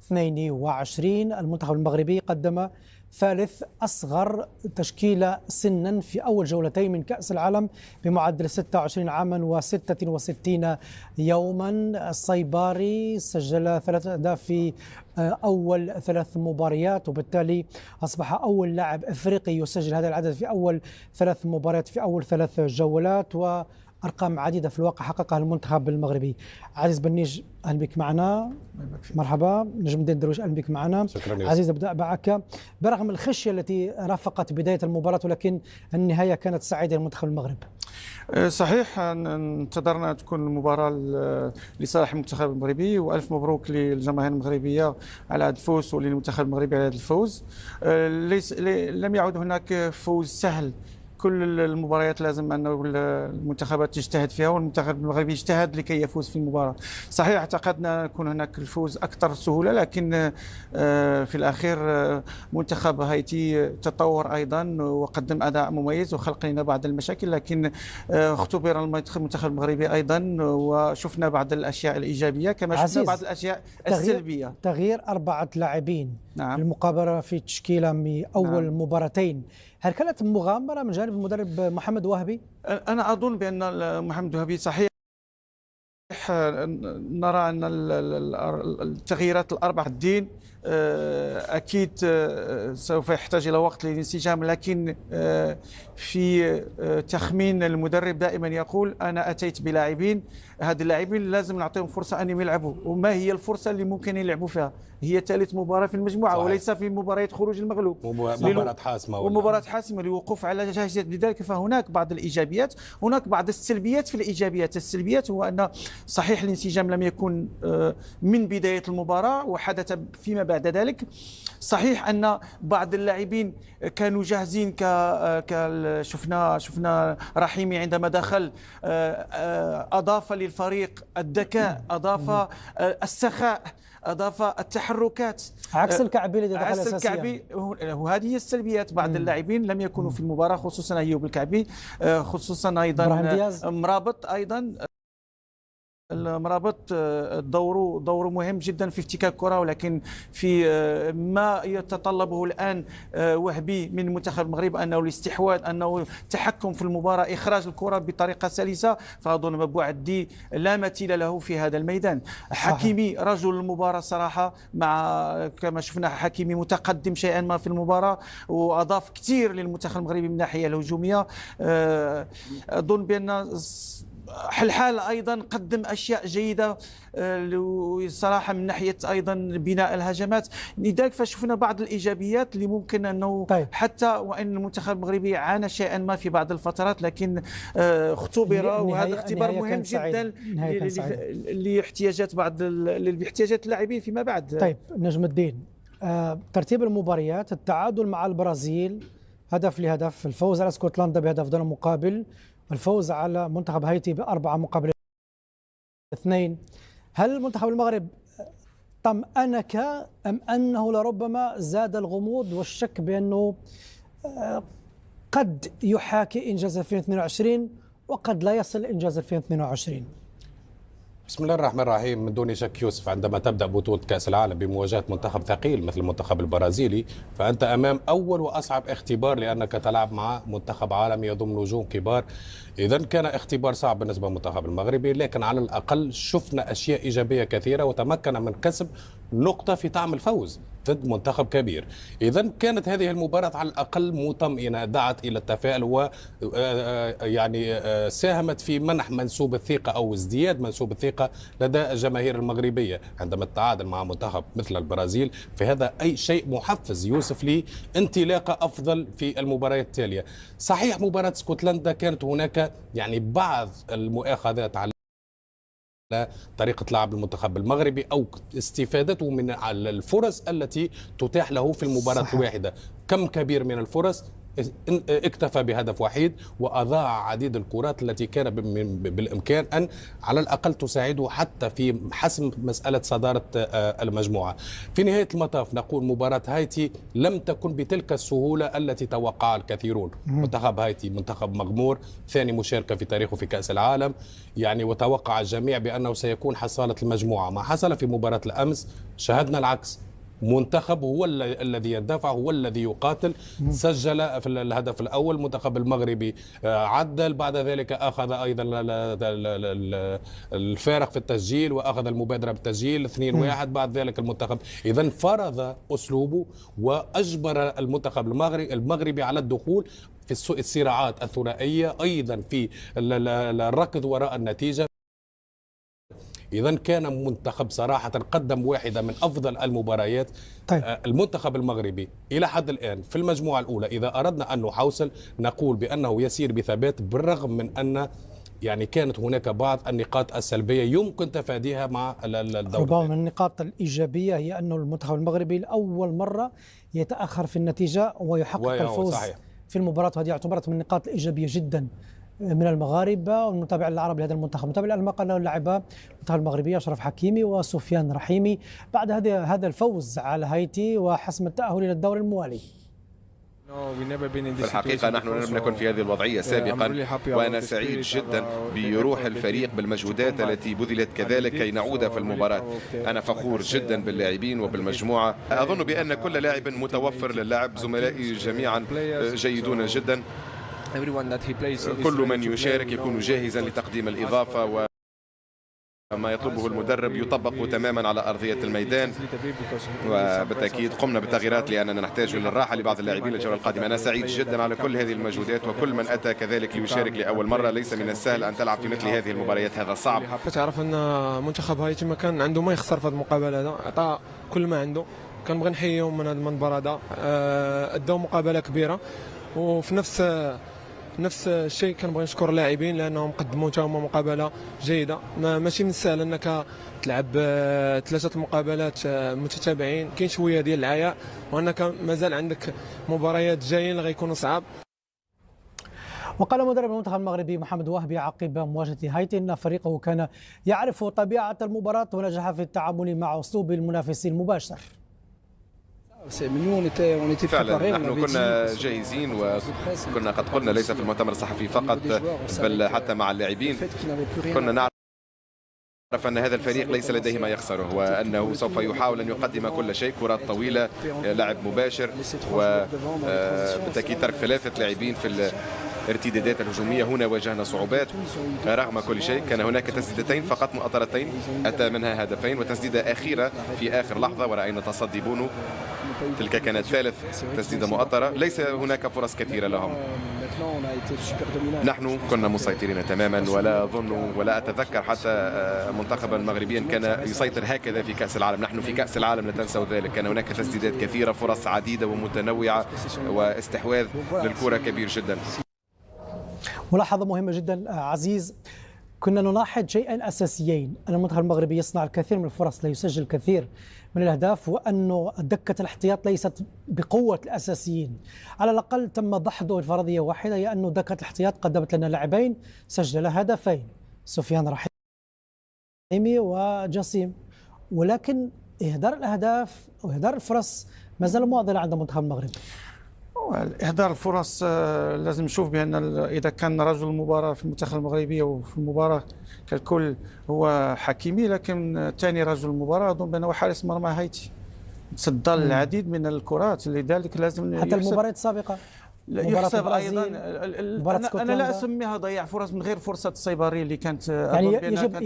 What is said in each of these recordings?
22. المنتخب المغربي قدم ثالث أصغر تشكيلة سنا في أول جولتين من كأس العالم بمعدل 26 عاما و66 يوما. الصيباري سجل 3 أهداف في أول 3 مباريات، وبالتالي أصبح أول لاعب إفريقي يسجل هذا العدد في أول 3 مباريات في أول 3 جولات، وأرقام عديدة في الواقع حققها المنتخب المغربي. عزيز بنيج، أهلا بك معنا. مرحبا. نجم الدين درويش، أهلا بك معنا. شكرا. عزيز، أبدأ معك. برغم الخشية التي رافقت بداية المباراة، ولكن النهاية كانت سعيدة لمنتخب المغرب. صحيح، انتظرنا تكون المباراة لصالح المنتخب المغربي، وألف مبروك للجماهير المغربية على هذا الفوز وللمنتخب المغربي على هذا الفوز. لم يعد هناك فوز سهل. كل المباريات لازم أن المنتخبات تجتهد فيها، والمنتخب المغربي اجتهد لكي يفوز في المباراة. صحيح اعتقدنا يكون هناك الفوز أكثر سهولة، لكن في الأخير منتخب هايتي تطور أيضا وقدم أداء مميز وخلق لنا بعض المشاكل، لكن اختبر المنتخب المغربي أيضا وشفنا بعض الأشياء الإيجابية كما شفنا بعض الأشياء السلبية. تغيير 4 لاعبين، نعم، المقابلة في تشكيلة من أول مباراتين، هل كانت مغامرة من جانب المدرب محمد وهبي؟ أنا أظن بأن محمد وهبي صحيح نرى أن التغييرات الأربع الدين أكيد سوف يحتاج إلى وقت للانسجام، لكن في تخمين المدرب دائما يقول أنا أتيت بلاعبين، هذه اللاعبين لازم نعطيهم فرصة أن يلعبوا. وما هي الفرصة اللي ممكن يلعبوا فيها؟ هي ثالث مباراة في المجموعة. صحيح. وليس في مباراة خروج المغلوب، مباراة حاسمة ومباراة حاسمة للوقوف على جاهزية. لذلك فهناك بعض الإيجابيات، هناك بعض السلبيات. في الإيجابيات، السلبيات هو أن صحيح الانسجام لم يكن من بداية المباراة وحدث فيما بعد ذلك. صحيح أن بعض اللاعبين كانوا جاهزين، شفنا رحيمي عندما دخل أضاف للفريق الذكاء، أضاف السخاء، أضاف التحركات، عكس الكعبي الذي دخل عكس الكعبي. وهذه هي السلبيات. بعض اللاعبين لم يكونوا في المباراة، خصوصا أيوب الكعبي، خصوصا أيضا مرابط. أيضا مرابط دوره مهم جدا في افتكاك الكرة، ولكن في ما يتطلبه الآن وهبي من منتخب المغرب أنه الاستحواذ، أنه التحكم في المباراة، إخراج الكرة بطريقة سلسة. فأظن مبوعدي لا مثيل له في هذا الميدان. حكيمي رجل المباراة صراحة، مع كما شفنا حكيمي متقدم شيئا ما في المباراة، وأضاف كثير للمنتخب المغربي من الناحية الهجومية. أظن بأن حلحال أيضا قدم أشياء جيدة صراحة من ناحية أيضا بناء الهجمات. لذلك فشفنا بعض الإيجابيات اللي ممكن أنه حتى وأن المنتخب المغربي عانى شيئا ما في بعض الفترات، لكن اختبر، وهذا اختبار مهم جدا لاحتياجات لاحتياجات اللاعبين فيما بعد. طيب نجم الدين، ترتيب المباريات: التعادل مع البرازيل هدف لهدف، الفوز على اسكتلندا بهدف دون مقابل، الفوز على منتخب هايتي ب4-2. هل منتخب المغرب طمأنك أم أنه لربما زاد الغموض والشك بأنه قد يحاكي إنجاز 2022 وقد لا يصل إنجاز 2022؟ بسم الله الرحمن الرحيم. من دون شك يوسف، عندما تبدأ بطولة كأس العالم بمواجهة منتخب ثقيل مثل المنتخب البرازيلي، فأنت أمام أول وأصعب اختبار، لأنك تلعب مع منتخب عالمي يضم نجوم كبار. إذن كان اختبار صعب بالنسبة للمنتخب المغربي، لكن على الأقل شفنا أشياء إيجابية كثيرة، وتمكن من كسب نقطة في طعم الفوز ضد منتخب كبير. إذن كانت هذه المباراة على الأقل مطمئنة، دعت إلى التفاؤل، و يعني ساهمت في منح منسوب الثقة أو ازدياد منسوب الثقة لدى الجماهير المغربية. عندما تتعادل مع منتخب مثل البرازيل، فهذا أي شيء محفز يوسف لانطلاقة أفضل في المباريات التالية. صحيح مباراة اسكتلندا كانت هناك يعني بعض المؤاخذات على طريقة لعب المنتخب المغربي أو استفادته من الفرص التي تتاح له في المباراة الواحدة. كم كبير من الفرص اكتفى بهدف وحيد وأضاع عديد الكرات التي كان بالإمكان أن على الأقل تساعده حتى في حسم مسألة صدارة المجموعة. في نهاية المطاف نقول مباراة هايتي لم تكن بتلك السهولة التي توقعها الكثيرون. منتخب هايتي منتخب مغمور، ثاني مشاركة في تاريخه في كأس العالم، يعني وتوقع الجميع بأنه سيكون حصالة المجموعة. ما حصل في مباراة الأمس شاهدنا العكس، منتخب هو الذي يدافع، هو الذي يقاتل. سجل في الهدف الأول منتخب المغربي عدل، بعد ذلك أخذ أيضا الفارق في التسجيل وأخذ المبادرة بالتسجيل 2-1. بعد ذلك المنتخب إذن فرض أسلوبه وأجبر المنتخب المغربي على الدخول في الصراعات الثنائية، أيضا في الركض وراء النتيجة. إذن كان منتخب صراحة قدم واحدة من أفضل المباريات. طيب. المنتخب المغربي إلى حد الآن في المجموعة الأولى إذا أردنا أن نحوصل نقول بأنه يسير بثبات، بالرغم من أن يعني كانت هناك بعض النقاط السلبية يمكن تفاديها مع الدورة. ربما من النقاط الإيجابية هي أن المنتخب المغربي لأول مرة يتأخر في النتيجة ويحقق الفوز صحيح في المباراة، وهذه اعتبرت من النقاط الإيجابية جدا من المغاربة والمتابع العرب لهذا المنتخب. المتابع الآن ما قاله اللاعبا المنتخب المغربي أشرف حكيمي وسفيان رحيمي بعد هذا الفوز على هايتي وحسم التأهل إلى الدور الموالي. في الحقيقة نحن لم نكن في هذه الوضعية سابقا، وأنا سعيد جدا بروح الفريق بالمجهودات التي بذلت كذلك كي نعود في المباراة. أنا فخور جدا باللاعبين وبالمجموعة، أظن بأن كل لاعب متوفر للعب، زملائي جميعا جيدون جدا، كل من يشارك يكون جاهزا لتقديم الإضافة، وما يطلبه المدرب يطبق تماما على أرضية الميدان. وبالتأكيد قمنا بالتغييرات لأننا نحتاج للراحة لبعض اللاعبين للجولة القادمة. أنا سعيد جدا على كل هذه المجهودات وكل من أتى كذلك ليشارك لأول مرة. ليس من السهل أن تلعب في مثل هذه المباريات، هذا صعب. تعرف أن منتخب هايتي ما كان عنده ما يخسر في هذه المقابلة هذا، أعطى كل ما عنده. كنبغي نحييهم من هذا المنبر هذا، أدوا مقابلة كبيرة، وفي نفس الشيء كنبغي نشكر اللاعبين لانهم قدموا تاهما مقابله جيده. ماشي من السهل انك تلعب 3 مقابلات متتابعين، كاين شويه ديال العياء، وانك مازال عندك مباريات جايين اللي غيكونوا صعاب. وقال مدرب المنتخب المغربي محمد وهبي عقب مواجهة هايتي أن فريقه كان يعرف طبيعة المباراة ونجح في التعامل مع أسلوب المنافسين المباشر. فعلا نحن كنا جاهزين، وكنا قد قلنا ليس في المؤتمر الصحفي فقط بل حتى مع اللاعبين كنا نعرف أن هذا الفريق ليس لديه ما يخسره، وأنه سوف يحاول أن يقدم كل شيء، كرات طويلة، لعب مباشر، وبالتأكيد ترك 3 لاعبين في الارتدادات الهجومية. هنا واجهنا صعوبات رغم كل شيء. كان هناك تسديدتين فقط مؤطرتين أتى منها هدفين، وتسديدة أخيرة في آخر لحظة ورأينا تصدي بونو، تلك كانت 3 تسديدة مؤطرة. ليس هناك فرص كثيرة لهم. نحن كنا مسيطرين تماما، ولا أظن ولا أتذكر حتى منتخبا المغربيا كان يسيطر هكذا في كأس العالم. نحن في كأس العالم لا تنسوا ذلك، كان هناك تسديدات كثيرة، فرص عديدة ومتنوعة، واستحواذ للكرة كبير جدا. ملاحظة مهمة جدا عزيز، كنا نلاحظ شيئين أساسيين: أن المنتخب المغربي يصنع الكثير من الفرص، لا يسجل الكثير من الأهداف، وأنه دكة الاحتياط ليست بقوة الأساسيين. على الأقل تم دحضه الفرضية واحدة، هي أنه دكة الاحتياط قدمت لنا لاعبين سجل هدفين، سفيان رحيمي وجسيم، ولكن إهدار الأهداف وإهدار الفرص ما زال معضلة عند المنتخب المغربي. إهدار الفرص لازم نشوف بأن إذا كان رجل المباراة في المنتخب المغربي وفي المباراة كالكل هو حكيمي، لكن ثاني رجل المباراة أظن بأنه حارس مرمى هايتي، تصدى العديد من الكرات، لذلك لازم حتى المباريات السابقة يحسب ايضا. انا لا اسميها ضياع فرص من غير فرصه السيباري اللي كانت يعني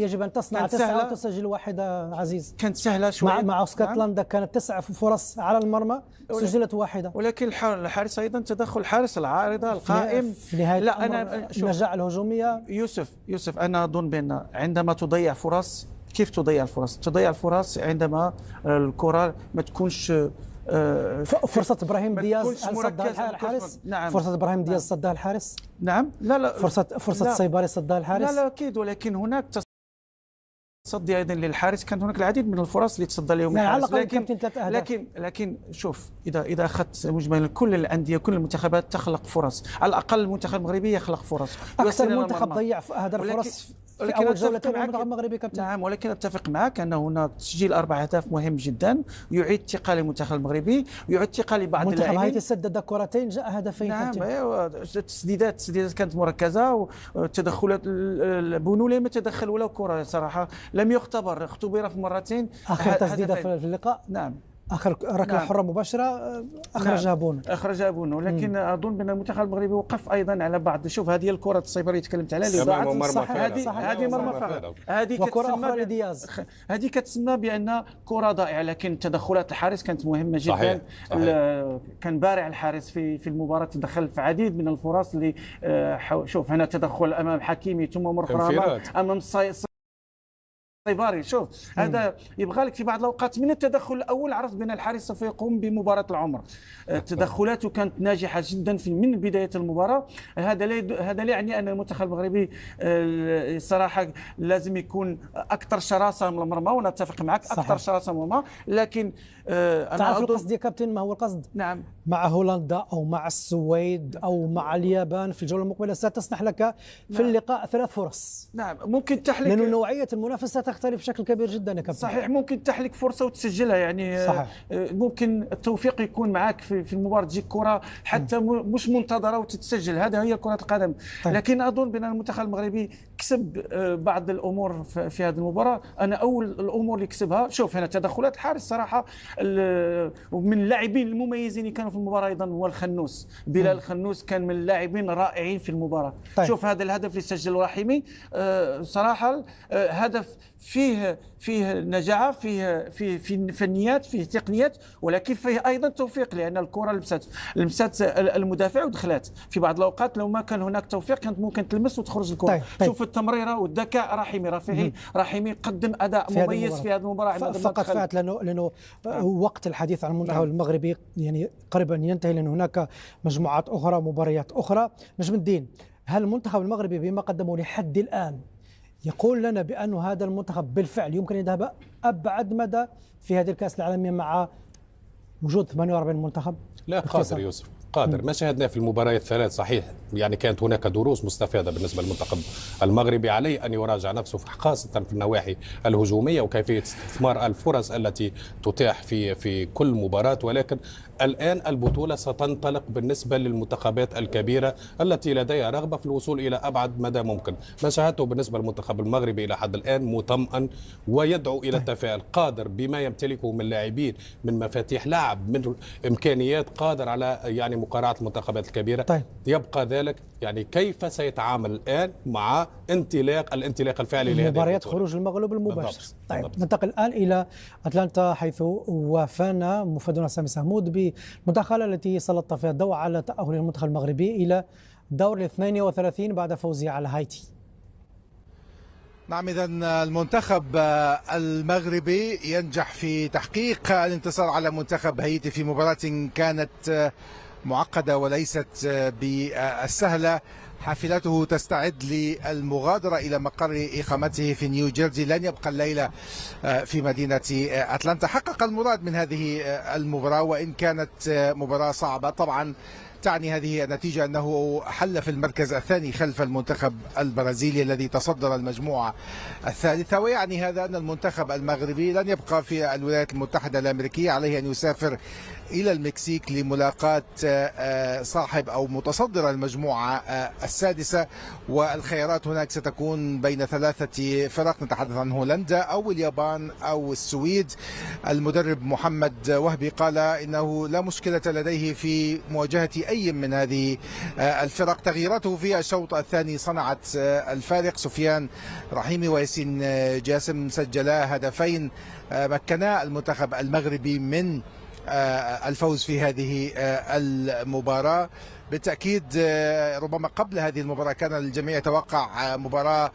يجب ان تصنع 9 وتسجل 1 عزيز. كانت سهله شوي مع اسكتلندا. كانت 9 فرص على المرمى سجلت 1. ولكن الحارس ايضا تدخل حارس العارضه القائم في نهايه لا انا النجاعه الهجوميه. يوسف انا اظن بان عندما تضيع فرص، كيف تضيع الفرص؟ تضيع الفرص عندما الكره ما تكونش فرصة إبراهيم دياز صدها الحارس. نعم. فرصة إبراهيم دياز صدها الحارس. نعم. لا فرصة السيباري صدها الحارس. لا أكيد، ولكن هناك تصدي ايضا للحارس، كانت هناك العديد من الفرص اللي تصدى لهم يعني على الحارس، الأقل كابتن 3 أهداف. لكن شوف، اذا اخذت مجملا كل الانديه كل المنتخبات تخلق فرص، على الاقل المنتخب المغربي يخلق فرص. اكثر منتخب ضيع اهداف فرص في اول جولتين المنتخب المغربي كابتن. نعم، ولكن اتفق معك ان هنا تسجيل 4 أهداف مهم جدا، يعيد ثقه للمنتخب المغربي، يعيد ثقه لبعض اللاعبين. المنتخب هايتي سدد كرتين جاء هدفين. نعم، ايوه، التسديدات كانت مركزه، والتدخلات بونو لم يتدخل ولا كره صراحه، لم اختبر في مرتين. اخر تسديده في اللقاء، نعم، اخر ركله حره مباشره اخرجها بونو. لكن اظن بان المنتخب المغربي وقف ايضا على بعض. شوف، هذه الكره الصيفره اللي تكلمت عليها اللي ضاعت، هذه مرمى فارغ، هذه كره دياز، هذه كتسمى بان كره ضائعه، لكن تدخلات الحارس كانت مهمه جدا. صحيح. كان بارع الحارس في المباراه، تدخل في عديد من الفرص اللي شوف هنا تدخل امام حكيمي ثم مر امام طيباري. شوف، هذا يبغى لك في بعض الاوقات من التدخل الاول عرفت بان الحارس سوف يقوم بمباراه العمر. تدخلاته كانت ناجحه جدا من بدايه المباراه. هذا لا يعني ان المنتخب المغربي صراحه لازم يكون اكثر شراسه من المرمى، وانا اتفق معك اكثر شراسه من المرمى، لكن تعرف القصد يا كابتن ما هو القصد؟ نعم، مع هولندا او مع السويد او مع اليابان في الجوله المقبله ستسنح لك في اللقاء 3 فرص. نعم، ممكن تحلك، لأن نوعيه المنافسه تختلف بشكل كبير جدا يا كابتن. صحيح، ممكن تحلك فرصه وتسجلها، يعني صحيح. ممكن التوفيق يكون معك في المباراه، تجيك كره حتى مش منتظره وتتسجل، هذا هي كره القدم. طيب. لكن اظن بان المنتخب المغربي كسب بعض الامور في هذه المباراه. انا اول الامور اللي كسبها، شوف هنا تدخلات الحارس صراحه، ومن اللاعبين المميزين اللي كانوا في المباراه ايضا هو الخنوس، بلال الخنوس كان من اللاعبين الرائعين في المباراه. طيب. شوف هذا الهدف اللي سجله رحيمي، صراحه هدف فيه نجاعه، فيه فنيات، فيه تقنيات، ولكن فيه ايضا توفيق، لان الكره لمست المدافع ودخلات. في بعض الاوقات لو ما كان هناك توفيق كانت ممكن تلمس وتخرج الكره. طيب. شوف التمريره والذكاء، رحيمي قدم اداء مميز في هذه المباراه. فقط فات لانه وقت الحديث عن المنتخب المغربي يعني قريبا ينتهي، لان هناك مجموعات اخرى، مباريات اخرى. نجم الدين، هل المنتخب المغربي بما قدمه لحد الان يقول لنا بأن هذا المنتخب بالفعل يمكن أن يذهب أبعد مدى في هذه الكأس العالمية مع وجود 48 منتخب؟ لا، قادر يوسف، قادر. ما شاهدناه في المباريات الثلاث صحيح، يعني كانت هناك دروس مستفادة بالنسبة للمنتخب المغربي. عليه أن يراجع نفسه خاصة في النواحي الهجومية وكيفية استثمار الفرص التي تتاح في كل مباراة. ولكن الآن البطولة ستنطلق بالنسبة للمنتخبات الكبيرة التي لديها رغبة في الوصول إلى أبعد مدى ممكن. ما شاهدته بالنسبة للمنتخب المغربي إلى حد الآن مطمئن ويدعو إلى التفاؤل، قادر بما يمتلكه من لاعبين، من مفاتيح لعب، من إمكانيات، قادر على يعني مقارعة المنتخبات الكبيرة. طيب. يبقى ذلك يعني كيف سيتعامل الآن مع الانطلاق الفعلي لهذه مباريات خروج المغلوب المباشر. بالضبط. طيب، ننتقل الآن إلى أتلانتا، حيث وافانا مفادنا سامي سهمود بالمداخلة التي سلط فيها الضوء على تأهل المنتخب المغربي إلى دور 32 بعد فوزه على هايتي. نعم، إذا المنتخب المغربي ينجح في تحقيق الانتصار على منتخب هايتي في مباراة كانت معقدة وليست بالسهلة. حافلته تستعد للمغادرة إلى مقر إقامته في نيوجيرسي، لن يبقى الليلة في مدينة أتلانتا. حقق المراد من هذه المباراة وإن كانت مباراة صعبة. طبعا تعني هذه النتيجة أنه حل في المركز الثاني خلف المنتخب البرازيلي الذي تصدر المجموعة الثالثة، ويعني هذا أن المنتخب المغربي لن يبقى في الولايات المتحدة الأمريكية، عليه أن يسافر إلى المكسيك لملاقاة صاحب أو متصدر المجموعة السادسة. والخيارات هناك ستكون بين 3 فرق، نتحدث عن هولندا أو اليابان أو السويد. المدرب محمد وهبي قال إنه لا مشكلة لديه في مواجهة أي من هذه الفرق. تغييراته في الشوط الثاني صنعت الفارق. سفيان رحيمي وياسين جاسم سجلا هدفين مكنا المنتخب المغربي من الفوز في هذه المباراة. بالتأكيد ربما قبل هذه المباراة كان الجميع يتوقع مباراة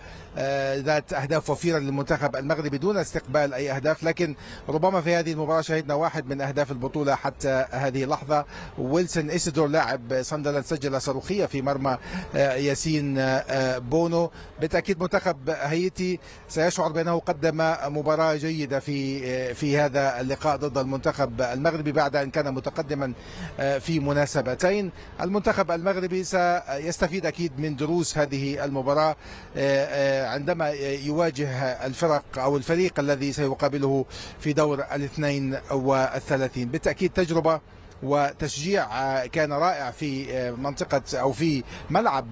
ذات أهداف وفيرة للمنتخب المغربي دون استقبال أي أهداف، لكن ربما في هذه المباراة شهدنا واحد من أهداف البطولة حتى هذه اللحظة. ويلسون إيسيدور لاعب ساندرلاند سجل صاروخية في مرمى ياسين بونو. بالتأكيد منتخب هايتي سيشعر بأنه قدم مباراة جيدة في هذا اللقاء ضد المنتخب المغربي بعد أن كان متقدما في مناسبتين. المنتخب المغربي سيستفيد أكيد من دروس هذه المباراة عندما يواجه الفرق أو الفريق الذي سيقابله في دور 32. بالتأكيد تجربة وتشجيع كان رائع في منطقة أو في ملعب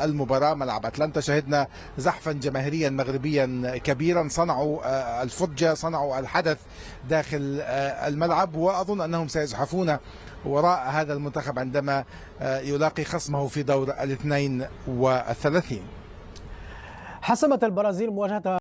المباراة، ملعب أتلانتا. شهدنا زحفا جماهيريا مغربيا كبيرا، صنعوا الفرجة، صنعوا الحدث داخل الملعب، وأظن أنهم سيزحفون وراء هذا المنتخب عندما يلاقي خصمه في دور 32. حسمت البرازيل مواجهتها